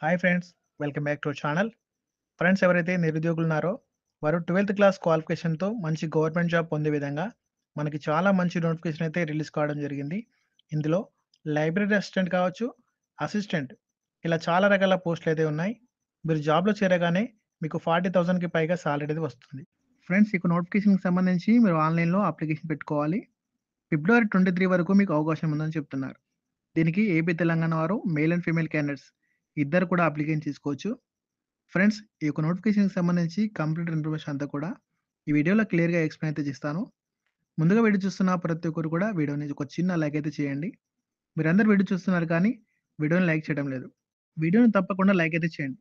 Hi friends, welcome back to our channel. Friends, ఎవరైతే నిరుద్యోగులున్నారో వారు 12థ్ class క్వాలిఫికేషన్‌తో మంచి గవర్నమెంట్ జాబ్ పొందే విధంగా మనకి చాలా మంచి నోటిఫికేషన్ అయితే రిలీజ్ కావడం జరిగింది. ఇందులో లైబ్రరీ అసిస్టెంట్ కావచ్చు, అసిస్టెంట్ ఇలా చాలా రకాల పోస్టులయితే ఉన్నాయి. మీరు జాబ్‌లో చేరగానే మీకు 40,000కి పైగా సాలరీ అనేది వస్తుంది. ఫ్రెండ్స్, ఈ నోటిఫికేషన్‌కి సంబంధించి మీరు ఆన్‌లైన్‌లో అప్లికేషన్ పెట్టుకోవాలి. ఫిబ్రవరి 23 వరకు మీకు అవకాశం ఉందని చెప్తున్నారు. దీనికి ఏపీ, తెలంగాణ వారు మేల్ అండ్ ఫీమేల్ క్యాండిడేట్స్ ఇద్దరు కూడా అప్లికేషన్ చేసుకోవచ్చు. ఫ్రెండ్స్, ఈ యొక్క నోటిఫికేషన్‌కి సంబంధించి కంప్లీట్ ఇన్ఫర్మేషన్ అంతా కూడా ఈ వీడియోలో క్లియర్‌గా ఎక్స్‌ప్లెయిన్ అయితే చేస్తాను. ముందుగా వీడియో చూస్తున్న ప్రతి ఒక్కరు కూడా వీడియోని ఒక చిన్న లైక్ అయితే చేయండి. మీరందరూ వీడియో చూస్తున్నారు కానీ వీడియోని లైక్ చేయడం లేదు. వీడియోని తప్పకుండా లైక్ అయితే చేయండి.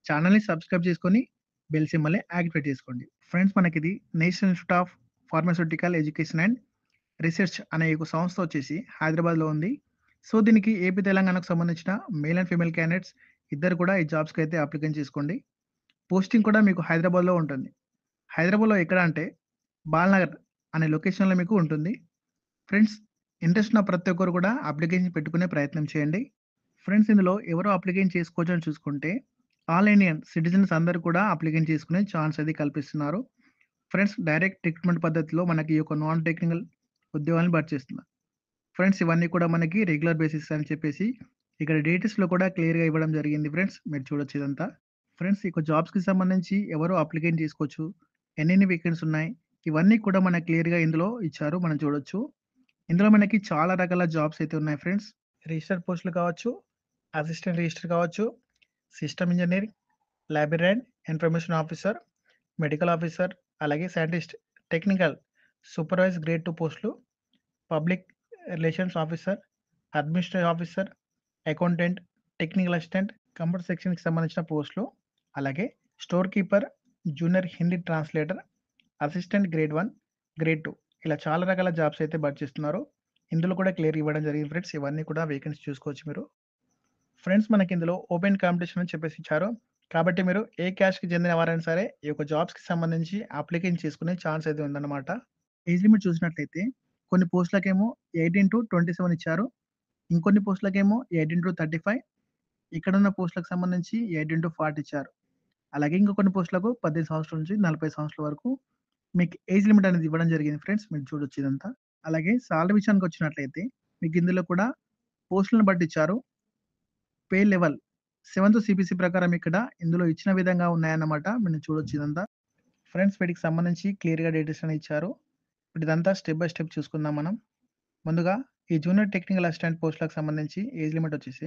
ఛానల్‌ని సబ్స్క్రైబ్ చేసుకొని బెల్ సింబల్‌ని యాక్టివేట్ చేసుకోండి. ఫ్రెండ్స్, మనకిది national institute of pharmaceutical education and research అనే ఒక సంస్థ వచ్చేసి హైదరాబాద్‌లో ఉంది. సో, దీనికి ఏపీ, తెలంగాణకు సంబంధించిన మేల్ అండ్ ఫీమేల్ క్యాండిడేట్స్ ఇద్దరు కూడా ఈ జాబ్స్‌కి అయితే అప్లికేషన్ చేసుకోండి. పోస్టింగ్ కూడా మీకు హైదరాబాద్‌లో ఉంటుంది. హైదరాబాద్‌లో ఎక్కడ అంటే బాల్‌నగర్ అనే లొకేషన్‌లో మీకు ఉంటుంది. ఫ్రెండ్స్, ఇంట్రెస్ట్ ఉన్న ప్రతి ఒక్కరు కూడా అప్లికేషన్ పెట్టుకునే ప్రయత్నం చేయండి. ఫ్రెండ్స్, ఇందులో ఎవరు అప్లికేషన్ చేసుకోవచ్చు అని చూసుకుంటే ఆల్ ఇండియన్ సిటిజన్స్ అందరూ కూడా అప్లికేషన్ చేసుకునే ఛాన్స్ అది కల్పిస్తున్నారు. ఫ్రెండ్స్, డైరెక్ట్ రిక్రూట్‌మెంట్ పద్ధతిలో మనకి ఈ యొక్క నాన్ టెక్నికల్ ఉద్యోగాలను భర్తీ చేస్తున్నారు. ఫ్రెండ్స్, ఇవన్నీ కూడా మనకి రెగ్యులర్ బేసిస్ అని చెప్పేసి ఇక్కడ డీటెయిల్స్‌లో కూడా క్లియర్‌గా ఇవ్వడం జరిగింది ఫ్రెండ్స్. మీరు చూడొచ్చు ఇదంతా. ఫ్రెండ్స్, ఇక జాబ్స్‌కి సంబంధించి ఎవరు అప్లికేషన్ చేసుకోవచ్చు, ఎన్నెన్ని వేకెన్సీ ఉన్నాయి, ఇవన్నీ కూడా మనకు క్లియర్‌గా ఇందులో ఇచ్చారు. మనం చూడొచ్చు. ఇందులో మనకి చాలా రకాల జాబ్స్ అయితే ఉన్నాయి ఫ్రెండ్స్. రిజిస్టర్ పోస్టులు కావచ్చు, అసిస్టెంట్ రిజిస్టర్ కావచ్చు, system engineer, librarian, information officer, medical officer, అలాగే సైంటిస్ట్, టెక్నికల్, సూపర్వైజ్ గ్రేడ్ 2 పోస్టులు, public relations officer, administrative officer, accountant, technical assistant, computer సెక్షన్‌కి సంబంధించిన పోస్టులు, అలాగే store keeper, junior Hindi translator, assistant grade 1, grade 2 ఇలా చాలా రకాల జాబ్స్ అయితే భర్తీ చేస్తున్నారు. ఇందులో కూడా క్లియర్‌గా ఇవ్వడం జరిగింది ఫ్రెండ్స్. ఇవన్నీ కూడా వేకెన్సీ చూసుకోవచ్చు మీరు. ఫ్రెండ్స్, మనకి ఇందులో ఓపెన్ కాంపిటీషన్ అని చెప్పేసి ఇచ్చారు. కాబట్టి మీరు ఏ క్యాస్ట్‌కి చెందిన వారైనా సరే ఈ యొక్క జాబ్స్‌కి సంబంధించి అప్లికేషన్ చేసుకునే ఛాన్స్ అయితే ఉందన్నమాట. ఏజ్ లిమిట్ చూసినట్లయితే కొన్ని పోస్టులకేమో 18-27 ఇచ్చారు. ఇంకొన్ని పోస్టులకేమో 18-35, ఇక్కడున్న పోస్టులకు సంబంధించి 18-40 ఇచ్చారు. అలాగే ఇంకా కొన్ని పోస్టులకు 18 సంవత్సరాల నుంచి 40 సంవత్సరాల వరకు మీకు ఏజ్ లిమిట్ అనేది ఇవ్వడం జరిగింది ఫ్రెండ్స్. మీరు చూడొచ్చు ఇదంతా. అలాగే సాలరీ విషయానికొచ్చినట్లయితే మీకు ఇందులో కూడా పోస్టులను బట్టి ఇచ్చారు. పే లెవెల్ 7th సీపీసీ ప్రకారం ఇక్కడ ఇందులో ఇచ్చిన విధంగా ఉన్నాయన్నమాట. మీరు చూడొచ్చు ఇదంతా. ఫ్రెండ్స్, వీటికి సంబంధించి క్లియర్‌గా డీటెయిల్స్ అనేవి ఇచ్చారు. ఇప్పుడు ఇదంతా స్టెప్ బై స్టెప్ చూసుకుందాం మనం. ముందుగా ఈ జూనియర్ టెక్నికల్ అసిస్టెంట్ పోస్టులకు సంబంధించి ఏజ్ లిమిట్ వచ్చేసి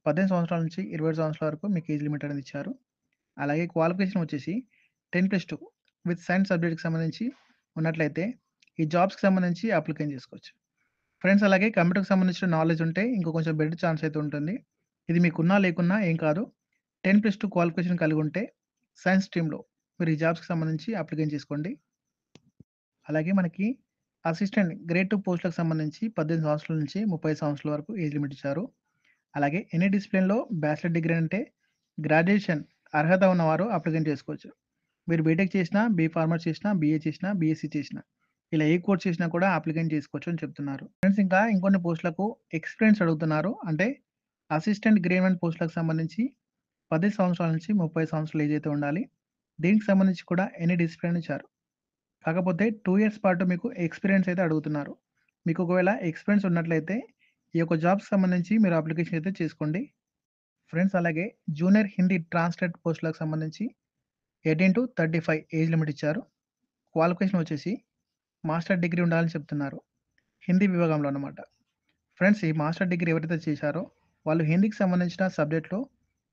18 సంవత్సరాల నుంచి 27 సంవత్సరాల వరకు మీకు ఏజ్ లిమిట్ అనేది ఇచ్చారు. అలాగే క్వాలిఫికేషన్ వచ్చేసి 10+2 విత్ సైన్స్ సబ్జెక్ట్‌కి సంబంధించి ఉన్నట్లయితే ఈ జాబ్స్‌కి సంబంధించి అప్లికేషన్ చేసుకోవచ్చు. ఫ్రెండ్స్, అలాగే కంప్యూటర్‌కి సంబంధించిన నాలెడ్జ్ ఉంటే ఇంకో కొంచెం బెటర్ ఛాన్స్ అయితే ఉంటుంది. ఇది మీకున్నా లేకున్నా ఏం కాదు. 10+2 క్వాలిఫికేషన్ కలిగి ఉంటే సైన్స్ స్ట్రీమ్‌లో మీరు ఈ జాబ్స్‌కి సంబంధించి అప్లికేషన్ చేసుకోండి. అలాగే మనకి అసిస్టెంట్ గ్రేడ్ 2 పోస్టులకు సంబంధించి 18 సంవత్సరాల నుంచి 30 సంవత్సరాల వరకు ఏజ్ లిమిట్ ఇచ్చారు. అలాగే ఎనీ డిసిప్లిన్‌లో బ్యాచిలర్ డిగ్రీ అంటే గ్రాడ్యుయేషన్ అర్హత ఉన్నవారు అప్లికేషన్ చేసుకోవచ్చు. మీరు బీటెక్ చేసినా, ఫార్మసీ చేసినా, బీఏ చేసినా, బీఎస్సీ చేసినా ఇలా ఏ కోర్స్ చేసినా కూడా అప్లికేషన్ చేసుకోవచ్చు అని చెప్తున్నారు. ఫ్రెండ్స్, ఇంకా ఇంకొన్ని పోస్టులకు ఎక్స్‌పీరియన్స్ అడుగుతున్నారు. అంటే అసిస్టెంట్ గ్రేడ్ 1 పోస్టులకు సంబంధించి 10 సంవత్సరాల నుంచి 30 సంవత్సరాల ఏజ్ అయితే ఉండాలి. దీనికి సంబంధించి కూడా ఎనీ డిసిప్లిన్ ఇచ్చారు. కాకపోతే 2 ఇయర్స్ పాటు మీకు ఎక్స్‌పీరియన్స్ అయితే అడుగుతున్నారు. మీకు ఒకవేళ ఎక్స్‌పీరియన్స్ ఉన్నట్లయితే ఈ యొక్క జాబ్స్‌కి సంబంధించి మీరు అప్లికేషన్ అయితే చేసుకోండి. ఫ్రెండ్స్, అలాగే జూనియర్ హిందీ ట్రాన్స్‌లేట్ పోస్టులకు సంబంధించి 18-35 ఏజ్ లిమిట్ ఇచ్చారు. క్వాలిఫికేషన్ వచ్చేసి మాస్టర్ డిగ్రీ ఉండాలని చెప్తున్నారు. హిందీ విభాగంలో అన్నమాట. ఫ్రెండ్స్, ఈ మాస్టర్ డిగ్రీ ఎవరైతే చేశారో వాళ్ళు హిందీకి సంబంధించిన సబ్జెక్ట్‌లో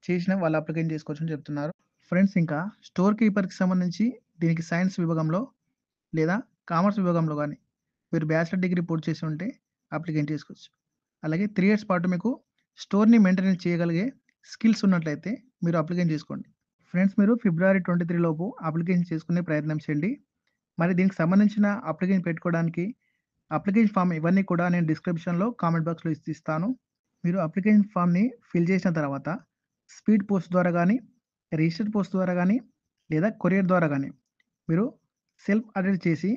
చేసిన వాళ్ళు అప్లికేషన్ చేసుకోవచ్చని చెప్తున్నారు. ఫ్రెండ్స్, ఇంకా స్టోర్ కీపర్‌కి సంబంధించి దీనికి సైన్స్ విభాగంలో లేదా కామర్స్ విభాగంలో గాని మీరు బ్యాచిలర్ డిగ్రీ పూర్తి చేసి ఉంటే అప్లికేషన్ చేసుకోవచ్చు. అలాగే 3 ఇయర్స్ పాటు మీకు స్టోర్‌ని మెయింటెనెన్స్ చేయగలిగే స్కిల్స్ ఉన్నట్లయితే మీరు అప్లికేషన్ చేసుకోండి. ఫ్రెండ్స్, మీరు ఫిబ్రవరి 23 లోపు అప్లికేషన్ చేసుకునే ప్రయత్నం చేయండి. మరి దీనికి సంబంధించిన అప్లికేషన్ పెట్టుకోవడానికి అప్లికేషన్ ఫార్మ్ ఇవన్నీ కూడా నేను డిస్క్రిప్షన్‌లో కామెంట్ బాక్స్‌లో ఇస్తాను. మీరు అప్లికేషన్ ఫార్మ్‌ని ఫిల్ చేసిన తర్వాత స్పీడ్ పోస్ట్ ద్వారా గాని, రిజిస్టర్డ్ పోస్ట్ ద్వారా గాని, లేదా కొరియర్ ద్వారా గాని మీరు సెల్ఫ్ అటెస్ట్ చేసి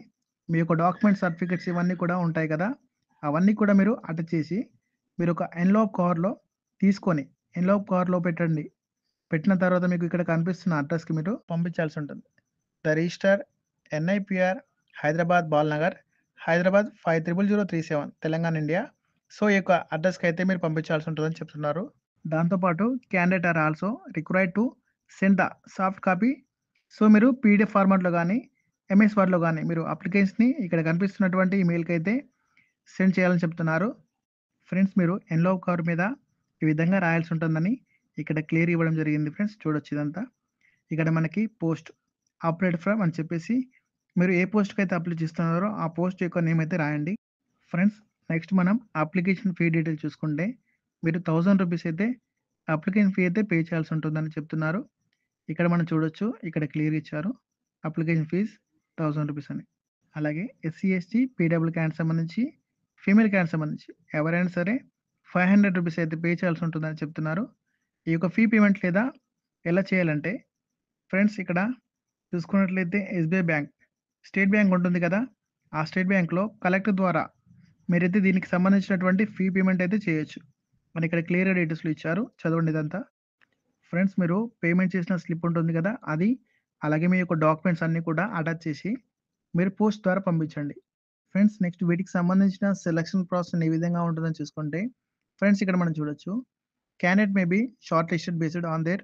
మీ యొక్క డాక్యుమెంట్ సర్టిఫికేట్స్ ఇవన్నీ కూడా ఉంటాయి కదా! అవన్నీ కూడా మీరు అటాచ్ చేసి మీరు ఒక ఎన్‌వలప్ కవర్‌లో తీసుకొని ఎన్వలప్ కవర్‌లో పెట్టండి. పెట్టిన తర్వాత మీకు ఇక్కడ కనిపిస్తున్న అడ్రస్‌కి మీరు పంపించాల్సి ఉంటుంది. The register ఎన్ఐపిఆర్ Hyderabad Balnagar, Hyderabad 500037 Telangana, India. So, ఈ యొక్క అడ్రస్‌కి అయితే మీరు పంపించాల్సి ఉంటుందని చెప్తున్నారు. దాంతో పాటు candidate are also required to send the soft copy. So, మీరు పీడీఎఫ్ ఫార్మాట్‌లో గానీ, ఎంఎస్ వర్డ్‌లో గానీ మీరు అప్లికేషన్‌ని ఇక్కడ కనిపిస్తున్నటువంటి ఈమెయిల్‌కి అయితే సెండ్ చేయాలని చెప్తున్నారు. ఫ్రెండ్స్, మీరు ఎన్వలప్ కవర్ మీద ఈ విధంగా రాయాల్సి ఉంటుందని ఇక్కడ క్లియర్ ఇవ్వడం జరిగింది ఫ్రెండ్స్. చూడొచ్చు ఇదంతా. ఇక్కడ మనకి పోస్ట్ అప్లైడ్ ఫ్రమ్ అని చెప్పేసి మీరు ఏ పోస్ట్‌కి అయితే అప్లై చేస్తున్నారో ఆ పోస్ట్ యొక్క నేమ్ అయితే రాయండి. ఫ్రెండ్స్, నెక్స్ట్ మనం అప్లికేషన్ ఫీ డీటెయిల్స్ చూసుకుంటే మీరు ₹1000 అయితే అప్లికేషన్ ఫీ అయితే పే చేయాల్సి ఉంటుందని చెప్తున్నారు. ఇక్కడ మనం చూడొచ్చు. ఇక్కడ క్లియర్‌గా ఇచ్చారు. అప్లికేషన్ ఫీజ్ ₹1000 అని. అలాగే ఎస్సీ, ఎస్టీ, పీడబ్ల్యూ క్యాండిడేట్స్ సంబంధించి, ఫీమేల్ క్యాండిడేట్స్ సంబంధించి ఎవరైనా సరే ₹500 అయితే పే చేయాల్సి ఉంటుందని చెప్తున్నారు. ఈ యొక్క ఫీ పేమెంట్ లేదా ఎలా చేయాలంటే ఫ్రెండ్స్, ఇక్కడ చూసుకున్నట్లయితే ఎస్‌బీఐ బ్యాంక్, స్టేట్ బ్యాంక్ ఉంటుంది కదా! ఆ స్టేట్ బ్యాంక్‌లో కలెక్టర్ ద్వారా మీరైతే దీనికి సంబంధించినటువంటి ఫీ పేమెంట్ అయితే చేయొచ్చు. అని ఇక్కడ క్లియర్‌గా డీటెయిల్స్‌లో ఇచ్చారు. చదవండి ఇదంతా. ఫ్రెండ్స్, మీరు పేమెంట్ చేసిన స్లిప్ ఉంటుంది కదా! అది, అలాగే మీ యొక్క డాక్యుమెంట్స్ అన్నీ కూడా అటాచ్ చేసి మీరు పోస్ట్ ద్వారా పంపించండి. ఫ్రెండ్స్, నెక్స్ట్ వీటికి సంబంధించిన సెలక్షన్ ప్రాసెస్ ఏ విధంగా ఉంటుందని చూసుకుంటే ఫ్రెండ్స్, ఇక్కడ మనం చూడొచ్చు. Candidate may be short listed based on their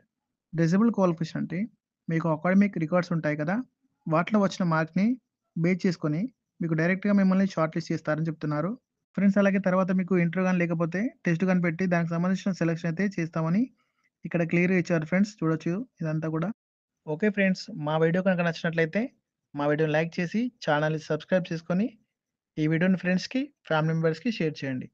desirable qualification అంటే మీకు అకాడమిక్ రికార్డ్స్ ఉంటాయి కదా! వాటిలో వచ్చిన మార్క్‌ని బేస్ చేసుకొని మీకు డైరెక్ట్‌గా మిమ్మల్ని షార్ట్ లిస్ట్ చేస్తారని చెప్తున్నారు. ఫ్రెండ్స్, అలాగే తర్వాత మీకు ఇంటర్వ్యూ గాని లేకపోతే టెస్ట్ గాని పెట్టి దానికి సంబంధించిన సెలక్షన్ అయితే చేస్తామని ఇక్కడ క్లియర్‌గా ఇచ్చారు ఫ్రెండ్స్. చూడొచ్చు ఇదంతా కూడా. ఓకే ఫ్రెండ్స్, మా వీడియో కనుక నచ్చినట్లయితే మా వీడియోని లైక్ చేసి ఛానల్‌ని సబ్స్క్రైబ్ చేసుకొని ఈ వీడియోని ఫ్రెండ్స్‌కి, ఫ్యామిలీ మెంబర్స్‌కి షేర్ చేయండి.